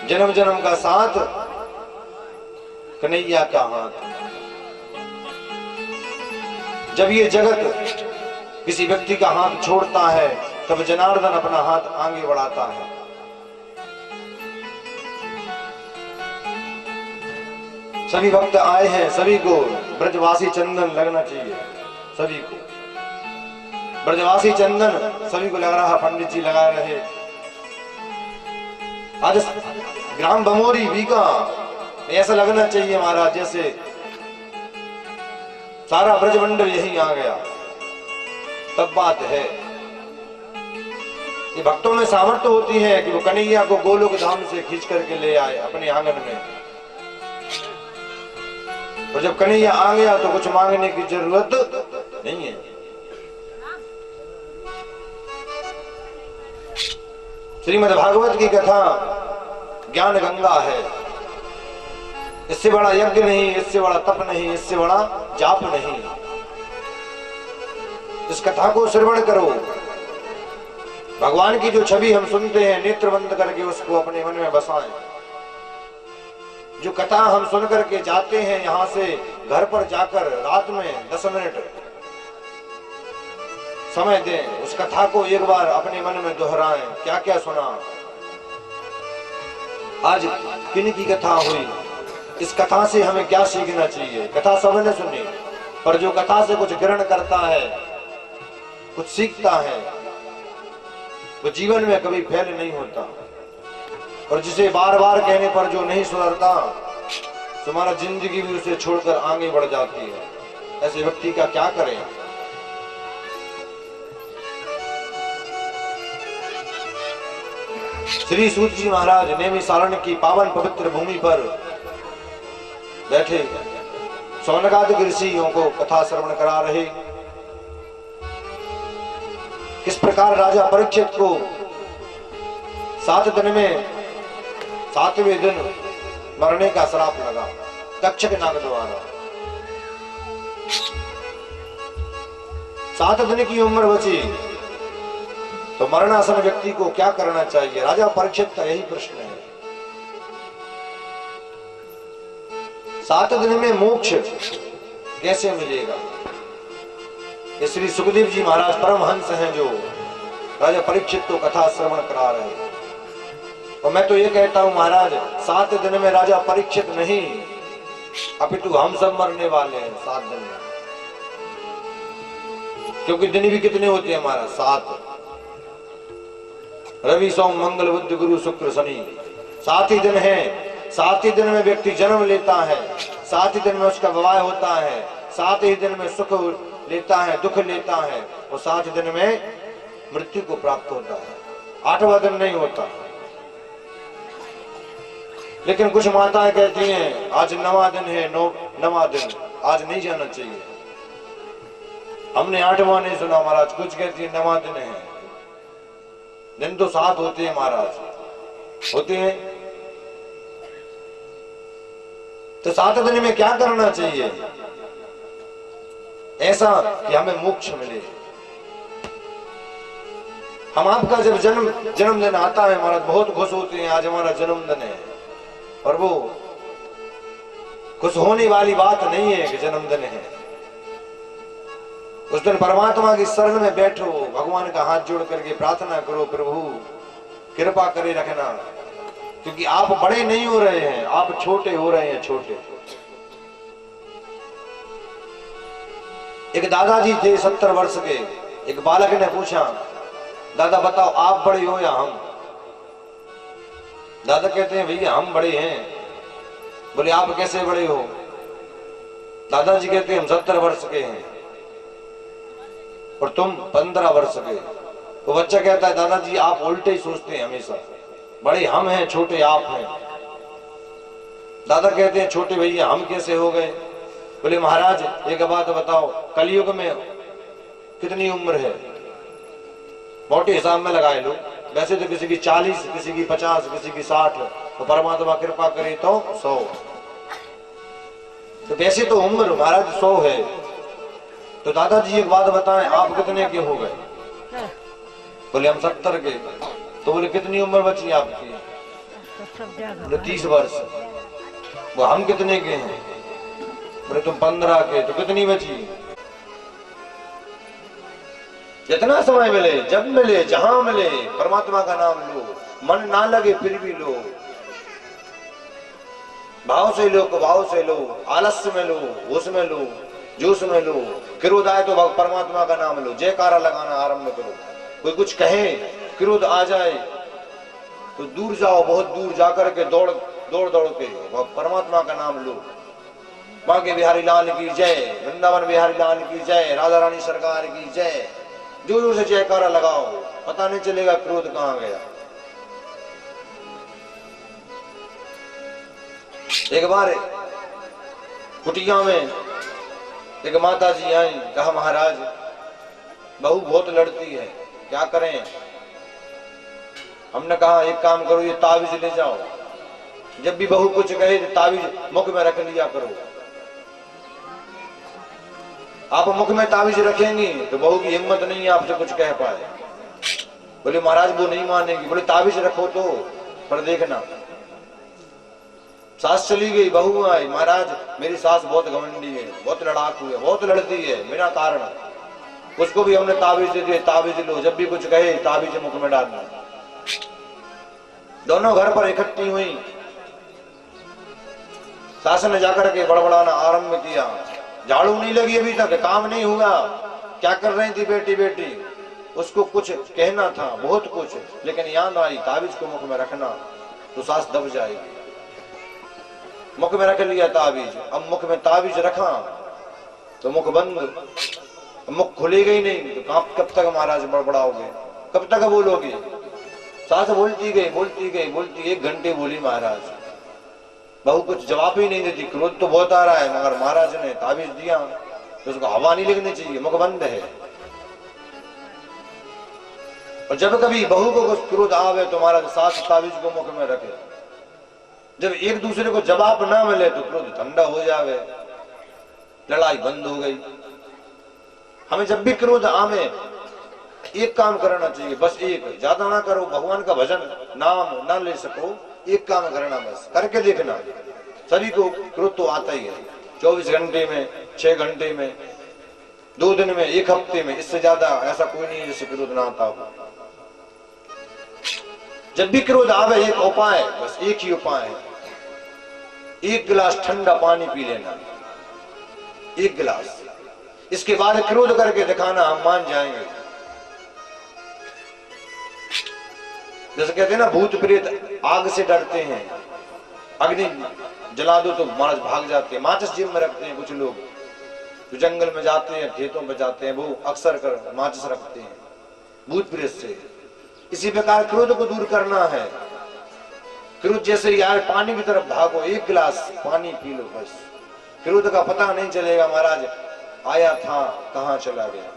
जन्म जन्म का साथ कन्हैया का हाथ। जब ये जगत किसी व्यक्ति का हाथ छोड़ता है तब जनार्दन अपना हाथ आगे बढ़ाता है। सभी भक्त आए हैं, सभी को ब्रजवासी चंदन लगना चाहिए। सभी को ब्रजवासी चंदन सभी को लग रहा, पंडित जी लगा रहे। आज ग्राम बमोरी बीका ऐसा लगना चाहिए महाराज जैसे सारा ब्रजमंडल यही आ गया, तब बात है। ये भक्तों में सामर्थ्य होती है कि वो कन्हैया को गोलोक धाम से खींच करके ले आए अपने आंगन में। और जब कन्हैया आ गया तो कुछ मांगने की जरूरत नहीं है। श्रीमद् भागवत की कथा ज्ञान गंगा है। इससे बड़ा यज्ञ नहीं, इससे बड़ा तप नहीं, इससे बड़ा जाप नहीं। इस कथा को श्रवण करो। भगवान की जो छवि हम सुनते हैं, नेत्र बंद करके उसको अपने मन में बसाएं। जो कथा हम सुन करके जाते हैं यहां से, घर पर जाकर रात में 10 मिनट समय दें, उस कथा को एक बार अपने मन में दोहराएं। क्या क्या सुना, आज किन की कथा हुई, इस कथा से हमें क्या सीखना चाहिए। कथा सबने सुनी, पर जो कथा से कुछ ग्रहण करता है, कुछ सीखता है, वो जीवन में कभी फेल नहीं होता। और जिसे बार बार कहने पर जो नहीं सुधरता, तुम्हारा जिंदगी भी उसे छोड़कर आगे बढ़ जाती है। ऐसे व्यक्ति का क्या करें। श्री सूत जी महाराज नैमिषारण्य की पावन पवित्र भूमि पर बैठे सौनकादिक ऋषियों को कथा श्रवण करा रहे। किस प्रकार राजा परीक्षित को 7 दिन में 7वें दिन मरने का श्राप लगा तक्षक नाग द्वारा। 7 दिन की उम्र बची तो मरणासन व्यक्ति को क्या करना चाहिए। राजा परीक्षित का यही प्रश्न है। 7 दिन में मोक्ष कैसे मिलेगा। ये श्री सुखदेव जी महाराज परमहंस हैं जो राजा परीक्षित को कथा श्रवण करा रहे हैं। और मैं तो ये कहता हूं महाराज, 7 दिन में राजा परीक्षित नहीं, अपितु हम सब मरने वाले हैं 7 दिन में। क्योंकि दिन भी कितने होते हैं महाराज, 7। रवि सोम मंगल बुध गुरु शुक्र शनि, 7 ही दिन है। 7 ही दिन में व्यक्ति जन्म लेता है, 7 ही दिन में उसका विवाह होता है, 7 ही दिन में सुख लेता है, दुख लेता है, और 7 दिन में मृत्यु को प्राप्त होता है। 8वां दिन नहीं होता। लेकिन कुछ माताएं कहती हैं आज 9वां दिन है, 9वां दिन, आज नहीं जाना चाहिए। हमने 8वां नहीं सुना महाराज। कुछ कहती है 9वां दिन है। दिन तो 7 होते हैं महाराज, होते हैं। तो 7 दिन में क्या करना चाहिए ऐसा कि हमें मोक्ष मिले। हम आपका जब जन्मदिन आता है महाराज, बहुत खुश होते हैं आज हमारा जन्मदिन है। और वो खुश होने वाली बात नहीं है कि जन्मदिन है। उस दिन परमात्मा की शरण में बैठो, भगवान का हाथ जोड़ करके प्रार्थना करो, प्रभु कृपा करे रखना। क्योंकि आप बड़े नहीं हो रहे हैं, आप छोटे हो रहे हैं, छोटे। एक दादाजी थे 70 वर्ष के। एक बालक ने पूछा, दादा बताओ आप बड़े हो या हम। दादा कहते हैं भैया हम बड़े हैं। बोले आप कैसे बड़े हो। दादाजी कहते हैं हम 70 वर्ष के हैं और तुम 15 वर्ष के। तो बच्चा कहता है दादाजी आप उल्टे ही सोचते हैं हमेशा, बड़े हम हैं, छोटे आप हैं। दादा कहते हैं छोटे भैया हम कैसे हो गए। बोले महाराज एक बात बताओ, कलयुग में कितनी उम्र है। मोटे हिसाब में लगाए लो, वैसे तो किसी की 40, किसी की 50, किसी की 60, तो परमात्मा कृपा करे तो 100। तो वैसे तो उम्र महाराज 100 है। तो दादाजी एक बात बताएं आप कितने के हो गए। बोले हम 70 के। तो बोले कितनी उम्र बची आपकी। बोले 30 वर्ष। वो हम कितने के हैं? बोले तुम 15 के, तो कितनी बची? जितना समय मिले, जब मिले, जहां मिले, परमात्मा का नाम लो। मन ना लगे फिर भी लो, भाव से लो, भाव से लो, आलस्य में लो, होश में लो, जोश में लो। क्रोध आए तो परमात्मा का नाम लो, जयकारा लगाना आरंभ करो। कोई कुछ कहे, क्रोध आ जाए तो दूर जाओ, बहुत दूर जाकर के दौड़ दौड़ के परमात्मा का नाम लो। बांके बिहारी लाल की जय, वृंदावन बिहारी लाल की जय, राधा रानी सरकार की जय। जोर जोर से जयकारा लगाओ, पता नहीं चलेगा क्रोध कहां गया। एक बार कुटिया में एक माता जी आई, कहा महाराज बहू बहुत लड़ती है, क्या करें? हमने कहा एक काम करो, ये ताबीज ले जाओ, जब भी बहू कुछ कहे तो ताबीज मुख में रख लिया करो। आप मुख में ताबीज रखेंगी तो बहू की हिम्मत नहीं है आपसे कुछ कह पाए। बोले महाराज वो नहीं मानेगी। बोले ताबीज रखो तो, पर देखना। सास चली गई, बहू आई, महाराज मेरी सास बहुत घमंडी है, बहुत लड़ाकू है, बहुत लड़ती है बिना कारण। उसको भी हमने ताबीज दे दिए, ताबीज लो, जब भी कुछ कहे ताबीज मुख में डालना। दोनों घर पर इकट्ठी हुई, सास ने जाकर के बड़बड़ाना आरंभ किया। झाड़ू नहीं लगी अभी तक, काम नहीं हुआ। क्या कर रही थी बेटी? बेटी उसको कुछ कहना था, बहुत कुछ, लेकिन याद आई ताबीज को मुख में रखना तो सास दब जाएगी। मुख में रख लिया ताबीज। अब मुख में ताबीज रखा तो मुख बंद, मुख खुलेगा ही नहीं तो कब तक महाराज बड़बड़ाओगे, कब तक बोलोगे? सास बोलती गई, बोलती गई, बोलती, 1 घंटे बोली महाराज, बहू कुछ जवाब ही नहीं देती। क्रोध तो बहुत आ रहा है, मगर महाराज ने ताबीज दिया तो उसको हवा नहीं लगनी चाहिए, मुख बंद है। और जब कभी बहू को कुछ क्रोध आवे तो महाराज सास ताबीज को मुख में रखे। जब एक दूसरे को जवाब ना मिले तो क्रोध ठंडा हो जावे, लड़ाई बंद हो गई। हमें जब भी क्रोध आवे एक काम करना चाहिए, बस एक, ज्यादा ना करो। भगवान का भजन नाम ना ले सको, एक काम करना, बस करके देखना। सभी को क्रोध तो आता ही है, 24 घंटे में, 6 घंटे में, 2 दिन में, 1 हफ्ते में, इससे ज्यादा ऐसा कोई नहीं है जिससे क्रोध ना आता हो। जब भी क्रोध आवे एक उपाय, बस एक ही उपाय है, 1 गिलास ठंडा पानी पी लेना, 1 गिलास। इसके बाद क्रोध करके दिखाना, हम मान जाएंगे। जैसे कहते हैं ना भूत प्रेत आग से डरते हैं, अग्नि जला दो तो महाराज भाग जाते हैं। माचिस जेब में रखते हैं कुछ लोग, जो जंगल में जाते हैं, खेतों में जाते हैं, वो अक्सर कर माचिस रखते हैं भूत प्रेत से। इसी प्रकार क्रोध को दूर करना है। क्रोध जैसे ही आए पानी की तरफ भागो, 1 गिलास पानी पी लो, बस क्रोध का पता नहीं चलेगा महाराज आया था कहां चला गया।